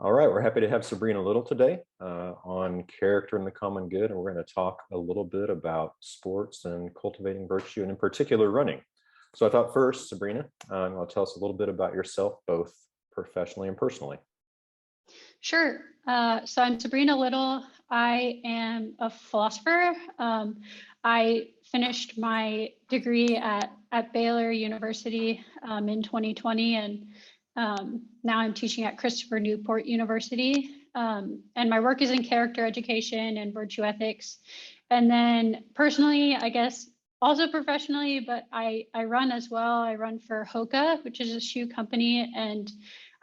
All right, we're happy to have Sabrina Little today on character and the common good, and we're going to talk a little bit about sports and cultivating virtue, and in particular, running. So I thought first, Sabrina, will tell us a little bit about yourself, both professionally and personally. Sure. So I'm Sabrina Little. I am a philosopher. I finished my degree at Baylor University in 2020, and now I'm teaching at Christopher Newport University. And my work is in character education and virtue ethics. And then personally, I guess also professionally, but I run as well. I run for Hoka, which is a shoe company, and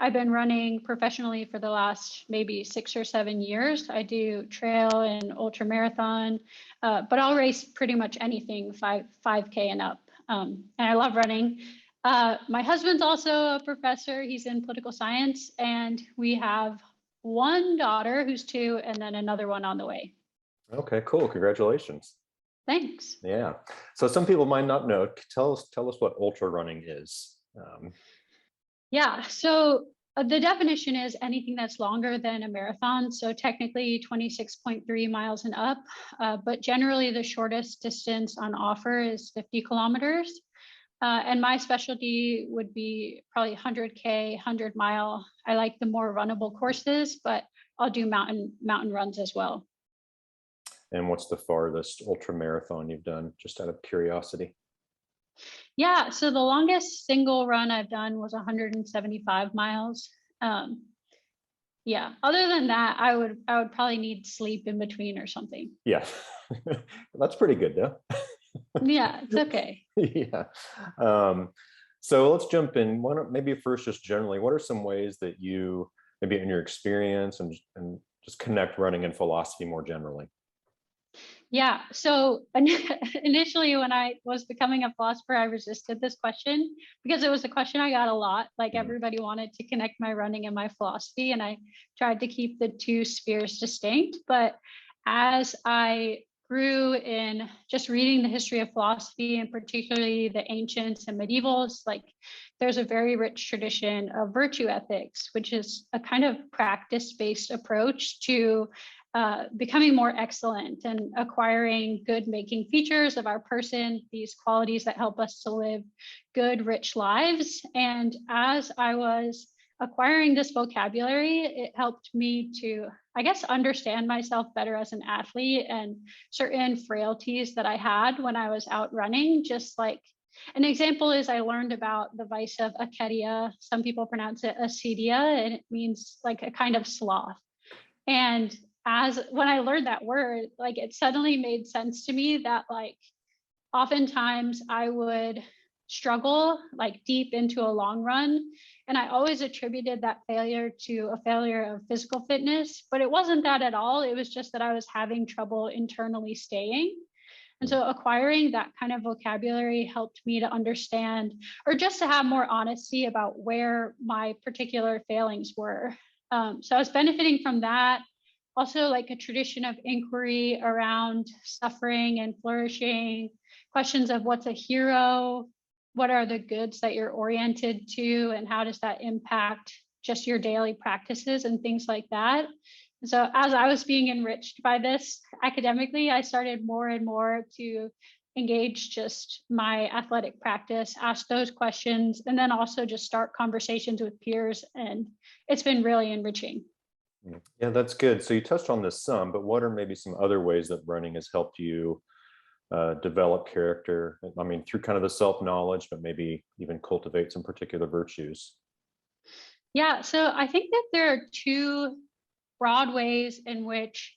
I've been running professionally for the last maybe 6 or 7 years. I do trail and ultra marathon, but I'll race pretty much anything 5K and up. And I love running. My husband's also a professor. He's in political science, and we have one daughter who's 2, and then another one on the way. Okay, cool. Congratulations. Thanks. Yeah. So some people might not know. Tell us what ultra running is. Yeah, so the definition is anything that's longer than a marathon. So technically 26.3 miles and up, but generally the shortest distance on offer is 50 kilometers. And my specialty would be probably 100K, 100-mile. I like the more runnable courses, but I'll do mountain runs as well. And what's the farthest ultra marathon you've done, just out of curiosity? Yeah, so the longest single run I've done was 175 miles. Yeah, other than that, I would probably need sleep in between or something. Yeah, that's pretty good though. Yeah, it's okay. Yeah. So let's jump in. Why don't maybe first, just generally, what are some ways that you, maybe in your experience and just connect running and philosophy more generally? Yeah, so initially when I was becoming a philosopher, I resisted this question because it was a question I got a lot. Like everybody wanted to connect my running and my philosophy, and I tried to keep the two spheres distinct. But as I grew in just reading the history of philosophy, and particularly the ancients and medievals, like there's a very rich tradition of virtue ethics, which is a kind of practice-based approach to becoming more excellent and acquiring good making features of our person, these qualities that help us to live good, rich lives. And as I was acquiring this vocabulary, it helped me to, I guess, understand myself better as an athlete and certain frailties that I had when I was out running. Just like an example is I learned about the vice of acedia. Some people pronounce it acedia, and it means like a kind of sloth. And when I learned that word, like it suddenly made sense to me that like oftentimes I would struggle like deep into a long run. And I always attributed that failure to a failure of physical fitness, but it wasn't that at all. It was just that I was having trouble internally staying. And so acquiring that kind of vocabulary helped me to understand, or just to have more honesty about where my particular failings were. So I was benefiting from that. Also, like a tradition of inquiry around suffering and flourishing, questions of what's a hero, what are the goods that you're oriented to, and how does that impact just your daily practices and things like that. So as I was being enriched by this academically, I started more and more to engage just my athletic practice, ask those questions, and then also just start conversations with peers. And it's been really enriching. Yeah, that's good. So you touched on this some, but what are maybe some other ways that running has helped you develop character? I mean, through kind of the self-knowledge, but maybe even cultivate some particular virtues. Yeah, so I think that there are two broad ways in which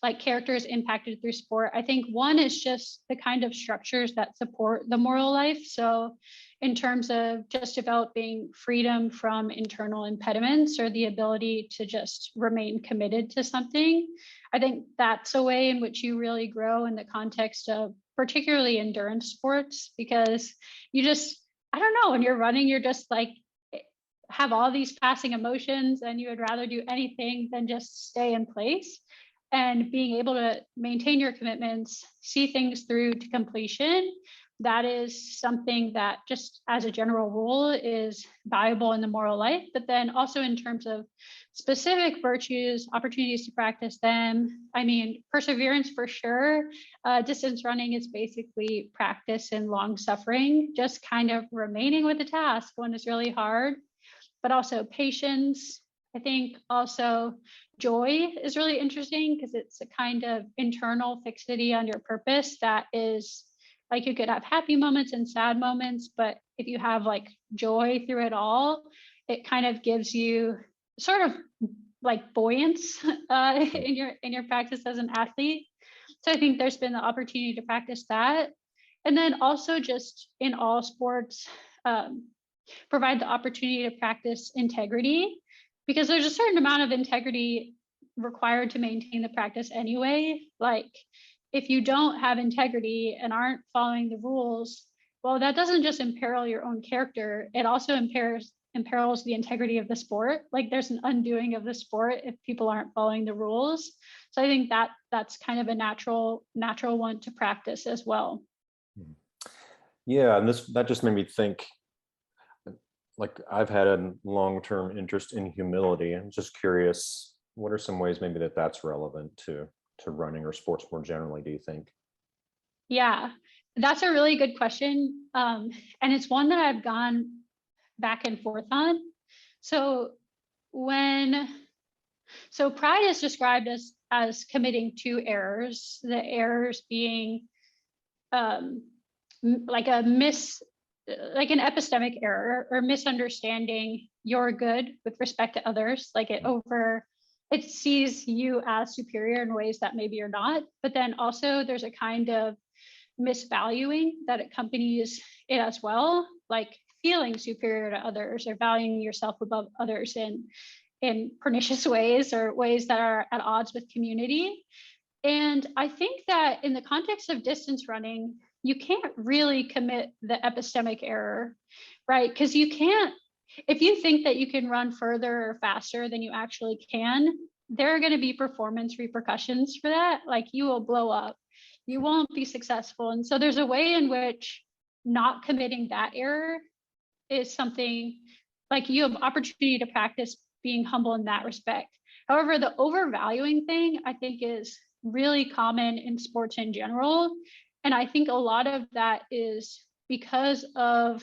like character is impacted through sport. I think one is just the kind of structures that support the moral life. So in terms of just developing freedom from internal impediments or the ability to just remain committed to something, I think that's a way in which you really grow in the context of particularly endurance sports, because you just, I don't know, when you're running, you're just like, have all these passing emotions and you would rather do anything than just stay in place. And being able to maintain your commitments, see things through to completion, that is something that just as a general rule is valuable in the moral life, but then also in terms of specific virtues, opportunities to practice them. I mean, perseverance for sure. Distance running is basically practice in long suffering, just kind of remaining with the task when it's really hard, but also patience. I think also joy is really interesting because it's a kind of internal fixity on your purpose that is like you could have happy moments and sad moments, but if you have like joy through it all, it kind of gives you sort of like buoyance in your practice as an athlete. So I think there's been the opportunity to practice that, and then also just in all sports, provide the opportunity to practice integrity, because there's a certain amount of integrity required to maintain the practice anyway. Like if you don't have integrity and aren't following the rules, well, that doesn't just imperil your own character, it also imperils the integrity of the sport. Like there's an undoing of the sport if people aren't following the rules. So I think that that's kind of a natural one to practice as well. Yeah, and that just made me think, like I've had a long-term interest in humility. I'm just curious, what are some ways maybe that's relevant to running or sports more generally, do you think? Yeah, that's a really good question. And it's one that I've gone back and forth on. So when pride is described as committing two errors, the errors being like like an epistemic error or misunderstanding your good with respect to others, like it sees you as superior in ways that maybe you're not. But then also there's a kind of misvaluing that accompanies it as well, like feeling superior to others or valuing yourself above others in pernicious ways or ways that are at odds with community. And I think that in the context of distance running, you can't really commit the epistemic error, right? Because you can't, if you think that you can run further or faster than you actually can, there are going to be performance repercussions for that. Like you will blow up, you won't be successful. And so there's a way in which not committing that error is something like you have opportunity to practice being humble in that respect. However, the overvaluing thing I think is really common in sports in general. And I think a lot of that is because of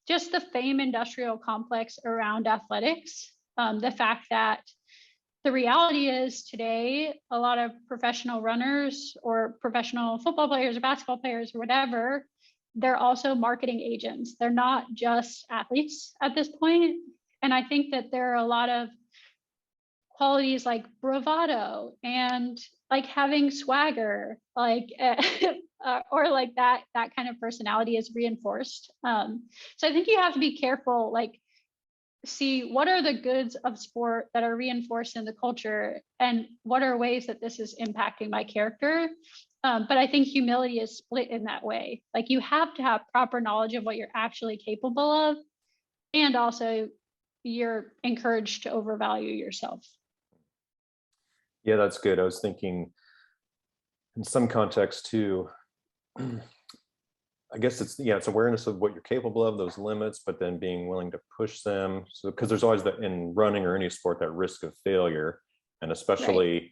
just the fame industrial complex around athletics. The fact that the reality is today, a lot of professional runners or professional football players or basketball players or whatever, they're also marketing agents. They're not just athletes at this point. And I think that there are a lot of qualities like bravado and like having swagger, like or like that kind of personality is reinforced. So I think you have to be careful, like see what are the goods of sport that are reinforced in the culture and what are ways that this is impacting my character. But I think humility is split in that way. Like you have to have proper knowledge of what you're actually capable of, and also you're encouraged to overvalue yourself. Yeah, that's good. I was thinking in some context too, I guess it's awareness of what you're capable of, those limits, but then being willing to push them. So because there's always that in running or any sport, that risk of failure. And especially, right.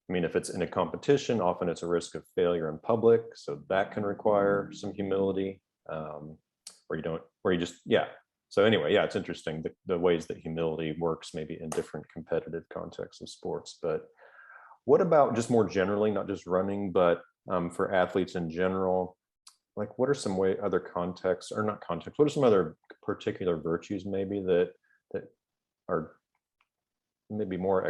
I mean, if it's in a competition, often it's a risk of failure in public. So that can require some humility, where you just, yeah. So anyway, yeah, it's interesting the ways that humility works maybe in different competitive contexts of sports. But what about just more generally, not just running, but for athletes in general? Like, what are some other contexts, or not contexts, what are some other particular virtues maybe that are maybe more, I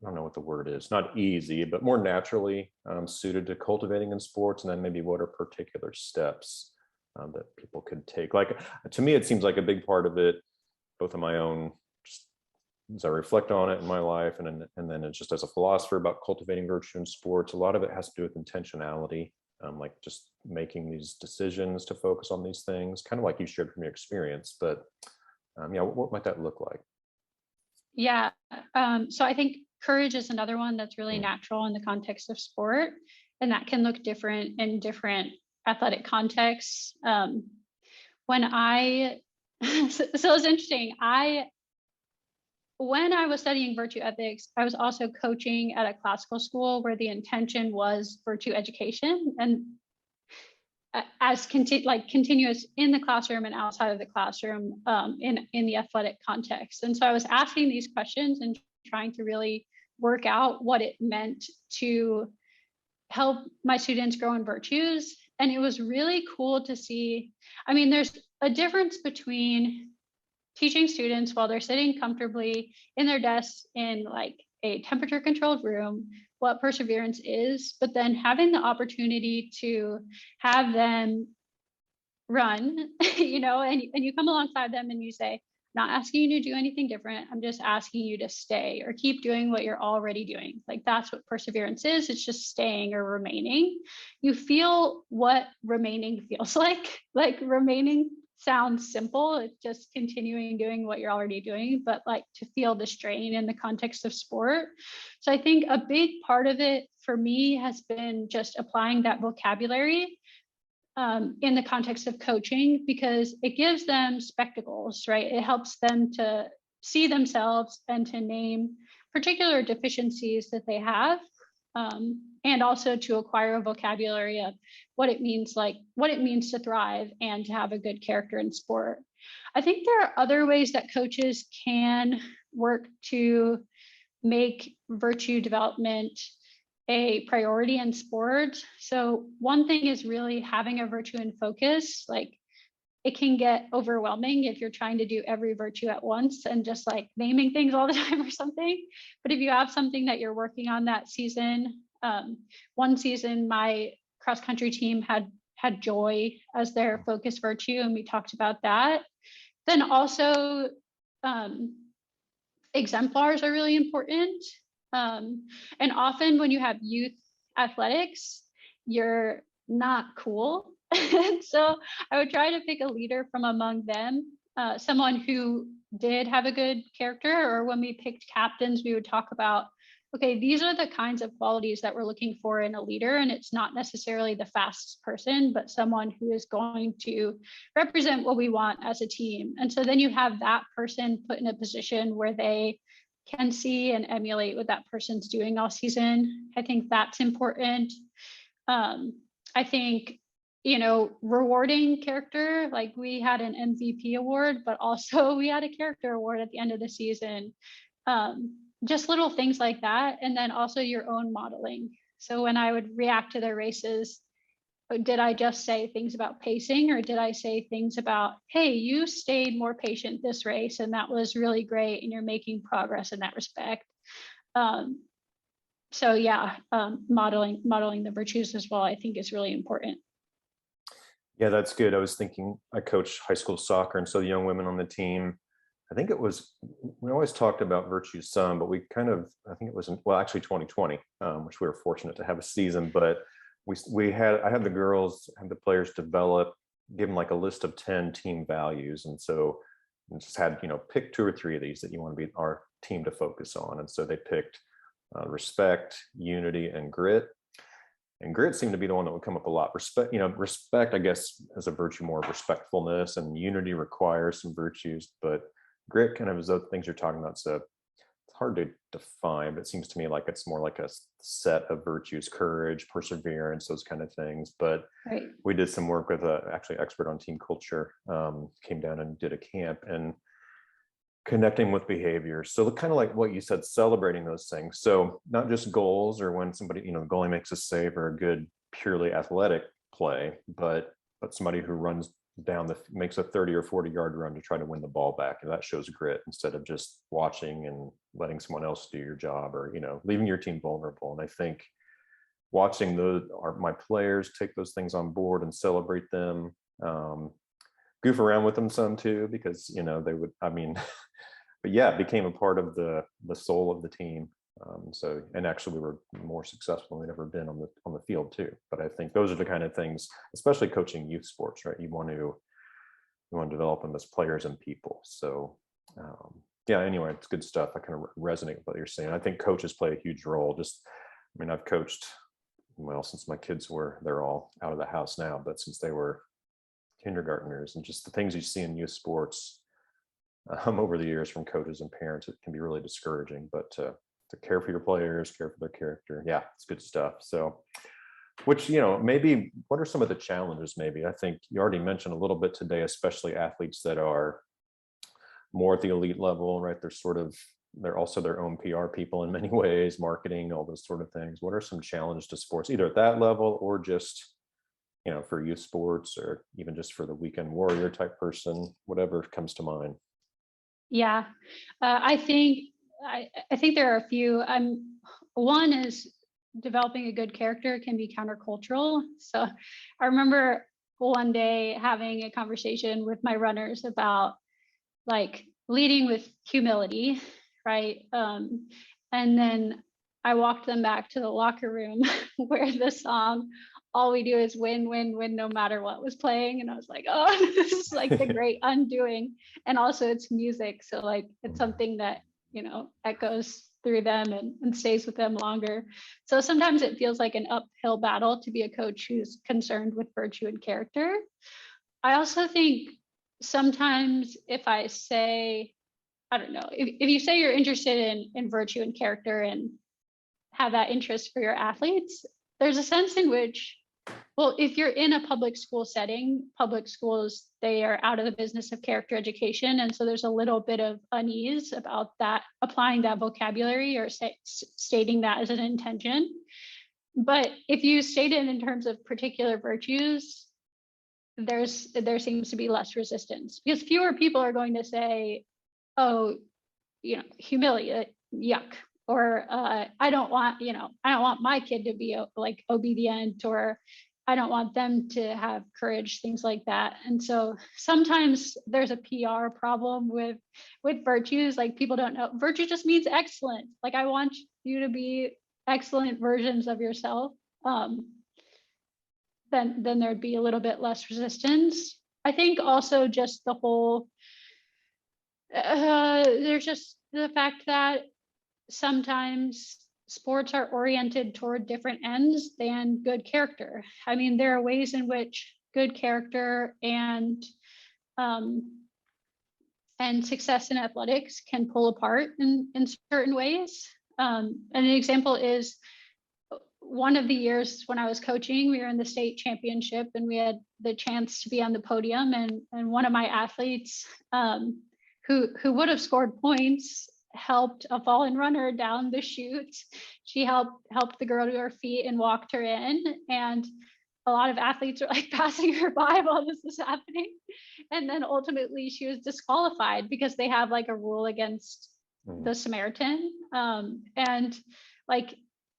don't know what the word is, not easy, but more naturally suited to cultivating in sports? And then maybe what are particular steps that people could take? Like, to me, it seems like a big part of it, both in my own, just as I reflect on it in my life, and then it's just as a philosopher about cultivating virtue in sports, a lot of it has to do with intentionality. Like just making these decisions to focus on these things, kind of like you shared from your experience. But yeah, what might that look like? Yeah, so I think courage is another one that's really natural in the context of sport, and that can look different in different athletic contexts. When I, so it's interesting. When I was studying virtue ethics, I was also coaching at a classical school where the intention was virtue education, and as continuous in the classroom and outside of the classroom, in the athletic context. And so I was asking these questions and trying to really work out what it meant to help my students grow in virtues. And it was really cool to see. I mean, there's a difference between teaching students while they're sitting comfortably in their desks in like a temperature controlled room, what perseverance is, but then having the opportunity to have them run, and you come alongside them and you say, not asking you to do anything different. I'm just asking you to stay or keep doing what you're already doing. Like that's what perseverance is. It's just staying or remaining. You feel what remaining feels like. Like remaining sounds simple. It's just continuing doing what you're already doing, but like to feel the strain in the context of sport. So I think a big part of it for me has been just applying that vocabulary in the context of coaching, because it gives them spectacles, right? It helps them to see themselves and to name particular deficiencies that they have, and also to acquire a vocabulary of what it means to thrive and to have a good character in sport. I think there are other ways that coaches can work to make virtue development a priority in sports. So one thing is really having a virtue in focus. Like it can get overwhelming if you're trying to do every virtue at once and just like naming things all the time or something. But if you have something that you're working on that season, one season my cross country team had joy as their focus virtue, and we talked about that. Then also exemplars are really important. And often when you have youth athletics, you're not cool. And so I would try to pick a leader from among them, someone who did have a good character, or when we picked captains, we would talk about, okay, these are the kinds of qualities that we're looking for in a leader. And it's not necessarily the fastest person, but someone who is going to represent what we want as a team. And so then you have that person put in a position where they can see and emulate what that person's doing all season. I think that's important. I think, rewarding character, like we had an MVP award, but also we had a character award at the end of the season. Just little things like that. And then also your own modeling. So when I would react to their races, did I just say things about pacing, or did I say things about, hey, you stayed more patient this race and that was really great and you're making progress in that respect? So yeah, modeling the virtues as well, I think is really important. Yeah, that's good. I was thinking, I coach high school soccer, and so the young women on the team, I think it was, we always talked about virtues some, but we kind of, I think it was, actually 2020, which we were fortunate to have a season, but I had the girls, had the players develop, give them like a list of 10 team values. And so we just had, pick 2 or 3 of these that you want to be our team to focus on. And so they picked respect, unity, and grit. And grit seemed to be the one that would come up a lot. Respect, I guess, as a virtue, more of respectfulness, and unity requires some virtues, but grit kind of is those things you're talking about. So it's hard to define, but it seems to me like it's more like a set of virtues: courage, perseverance, those kind of things. But right. We did some work with actually expert on team culture, came down and did a camp, and connecting with behaviors. So kind of like what you said, celebrating those things. So not just goals, or when somebody, the goalie makes a save, or a good purely athletic play, but somebody who runs down makes a 30 or 40-yard run to try to win the ball back. And that shows grit, instead of just watching and letting someone else do your job, or, leaving your team vulnerable. And I think watching my players take those things on board and celebrate them, goof around with them some too, because, they would, but yeah, it became a part of the soul of the team. And actually we were more successful than we'd ever been on the field too. But I think those are the kind of things, especially coaching youth sports, right? You want to develop them as players and people. So yeah, anyway, it's good stuff. I kind of resonate with what you're saying. I think coaches play a huge role. I've coached well, since my kids they're all out of the house now, but since they were kindergartners, and just the things you see in youth sports over the years from coaches and parents, it can be really discouraging. But to care for your players, care for their character, yeah, it's good stuff. So, which, maybe what are some of the challenges? Maybe I think you already mentioned a little bit today, especially athletes that are more at the elite level, right? They're also their own PR people in many ways, marketing, all those sort of things. What are some challenges to sports, either at that level or just, for youth sports, or even just for the weekend warrior type person, whatever comes to mind? Yeah, I think there are a few. One is developing a good character can be countercultural. So I remember one day having a conversation with my runners about like leading with humility, right? And then I walked them back to the locker room where the song "All We Do Is Win, Win, Win" no matter what was playing, and I was like, oh, this is like the great undoing. And also it's music, so like it's something that echoes through them and stays with them longer. So sometimes it feels like an uphill battle to be a coach who's concerned with virtue and character. I also think sometimes if I say, I don't know, if you say you're interested in virtue and character and have that interest for your athletes, there's a sense in which, well, if you're in a public school setting, public schools, they are out of the business of character education. And so there's a little bit of unease about that, applying that vocabulary or stating that as an intention. But if you state it in terms of particular virtues, there seems to be less resistance, because fewer people are going to say, oh, humility, yuck, or I don't want my kid to be like obedient, or I don't want them to have courage, things like that. And so sometimes there's a PR problem with virtues. Like, people don't know virtue just means excellent. Like, I want you to be excellent versions of yourself. Then there'd be a little bit less resistance. I think also just the whole there's just the fact that sometimes sports are oriented toward different ends than good character. I mean, there are ways in which good character and success in athletics can pull apart in certain ways. And an example is one of the years when I was coaching, we were in the state championship and we had the chance to be on the podium. And one of my athletes who would have scored points helped a fallen runner down the chute. She helped the girl to her feet and walked her in. And a lot of athletes are like passing her by while this is happening. And then ultimately she was disqualified because they have like a rule against the Samaritan. And like,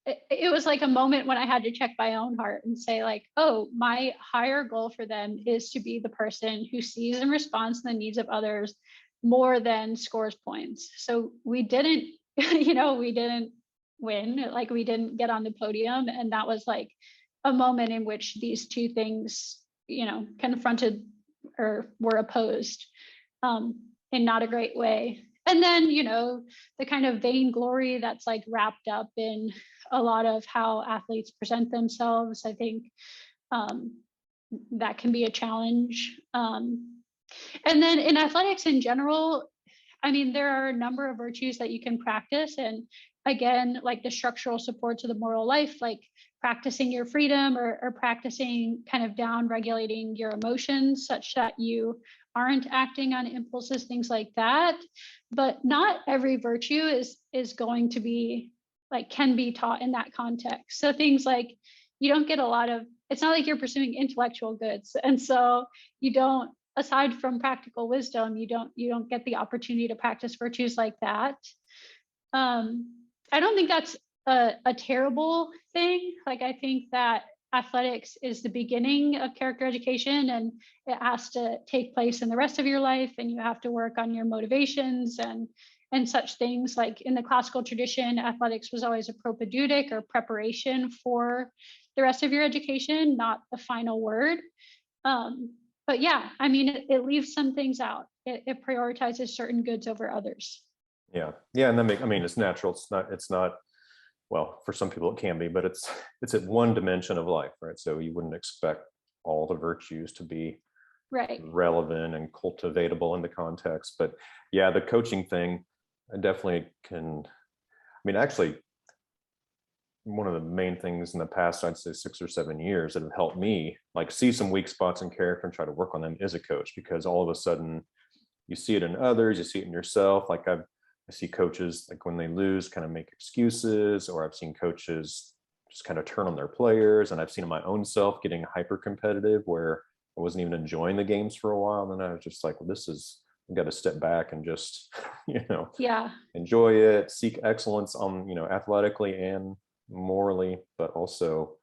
it was like a moment when I had to check my own heart and say like, oh, my higher goal for them is to be the person who sees and responds to the needs of others more than scores points. So we didn't, we didn't win, like we didn't get on the podium. And that was like a moment in which these two things, confronted or were opposed in not a great way. And then, the kind of vainglory that's like wrapped up in a lot of how athletes present themselves, I think that can be a challenge. And then in athletics in general, I mean, there are a number of virtues that you can practice. And again, like the structural supports of the moral life, like practicing your freedom or practicing kind of down regulating your emotions such that you aren't acting on impulses, things like that. But not every virtue is going to be like, can be taught in that context. So things like, you don't get a lot of, it's not like you're pursuing intellectual goods. And so you don't, aside from practical wisdom, you don't get the opportunity to practice virtues like that. I don't think that's a terrible thing. Like, I think that athletics is the beginning of character education, and it has to take place in the rest of your life, and you have to work on your motivations and such things. Like in the classical tradition, athletics was always a propedeutic or preparation for the rest of your education, not the final word. But yeah, I mean, it leaves some things out. It prioritizes certain goods over others. Yeah, and I mean, it's natural. It's not well, for some people it can be, but it's at one dimension of life, right? So you wouldn't expect all the virtues to be Right. relevant and cultivatable in the context. But yeah, the coaching thing, I definitely can. I mean, actually, one of the main things in the past, I'd say 6 or 7 years, that have helped me like see some weak spots in character and try to work on them is a coach, because all of a sudden you see it in others, you see it in yourself. Like I see coaches, like when they lose, kind of make excuses, or I've seen coaches just kind of turn on their players, and I've seen in my own self getting hyper competitive where I wasn't even enjoying the games for a while, and then I was just like, well, this is, I've got to step back and just Yeah. enjoy it, seek excellence on athletically and morally, but also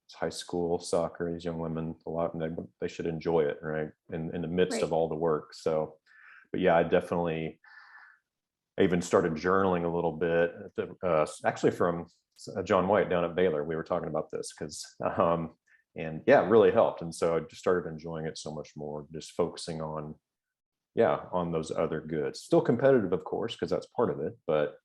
it's high school soccer, these young women, a lot, and they should enjoy it, right, in the midst of Right. all the work. So but yeah, I even started journaling a little bit, actually from John White down at Baylor. We were talking about this because, and yeah, it really helped. And so I just started enjoying it so much more, just focusing on, yeah, on those other goods. Still competitive, of course, because that's part of it, but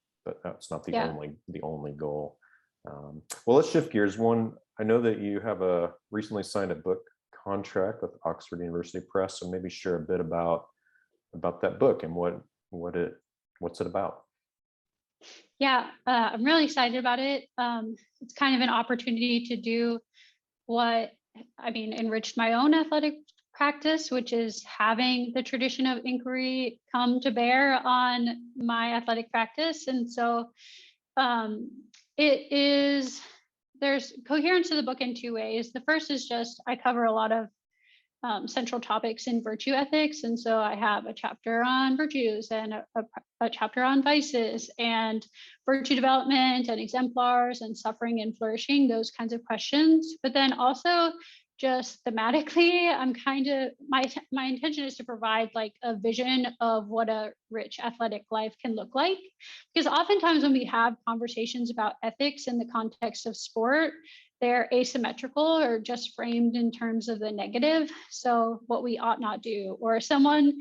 that's not Yeah. the only goal. Well, let's shift gears. One, I know that you have recently signed a book contract with Oxford University Press, so maybe share a bit about that book and what's it about. Yeah. I'm really excited about it. It's kind of an opportunity to do what enriched my own athletic practice, which is having the tradition of inquiry come to bear on my athletic practice. And so um, it is, there's coherence to the book in two ways. The first is just I cover a lot of central topics in virtue ethics. And so I have a chapter on virtues and a chapter on vices and virtue development and exemplars and suffering and flourishing, those kinds of questions. But then also just thematically, I'm kind of, my intention is to provide like a vision of what a rich athletic life can look like. Because oftentimes when we have conversations about ethics in the context of sport, they're asymmetrical or just framed in terms of the negative. So what we ought not do, or someone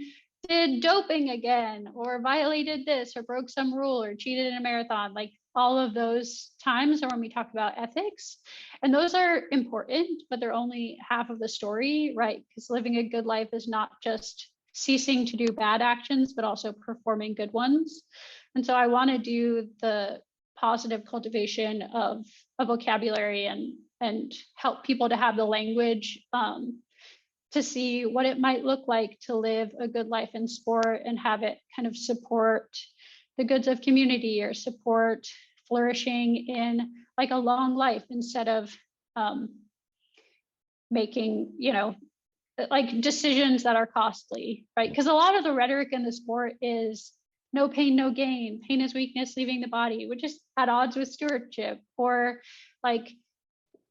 did doping again, or violated this, or broke some rule, or cheated in a marathon, like all of those times are when we talk about ethics. And those are important, but they're only half of the story, right? Because living a good life is not just ceasing to do bad actions, but also performing good ones. And so I want to do the positive cultivation of a vocabulary and help people to have the language to see what it might look like to live a good life in sport and have it kind of support the goods of community or support flourishing in like a long life instead of making, like decisions that are costly, right? Because a lot of the rhetoric in the sport is no pain, no gain. Pain is weakness leaving the body, which is at odds with stewardship. Or like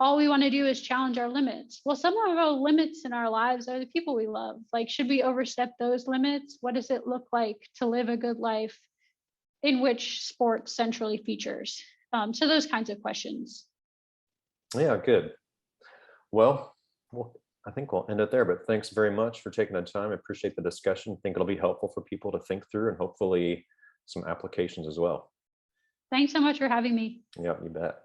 all we want to do is challenge our limits. Well, some of our limits in our lives are the people we love. Like, should we overstep those limits? What does it look like to live a good life in which sport centrally features? So those kinds of questions. Yeah, good. Well, I think we'll end it there, but thanks very much for taking the time. I appreciate the discussion. I think it'll be helpful for people to think through and hopefully some applications as well. Thanks so much for having me. Yeah, you bet.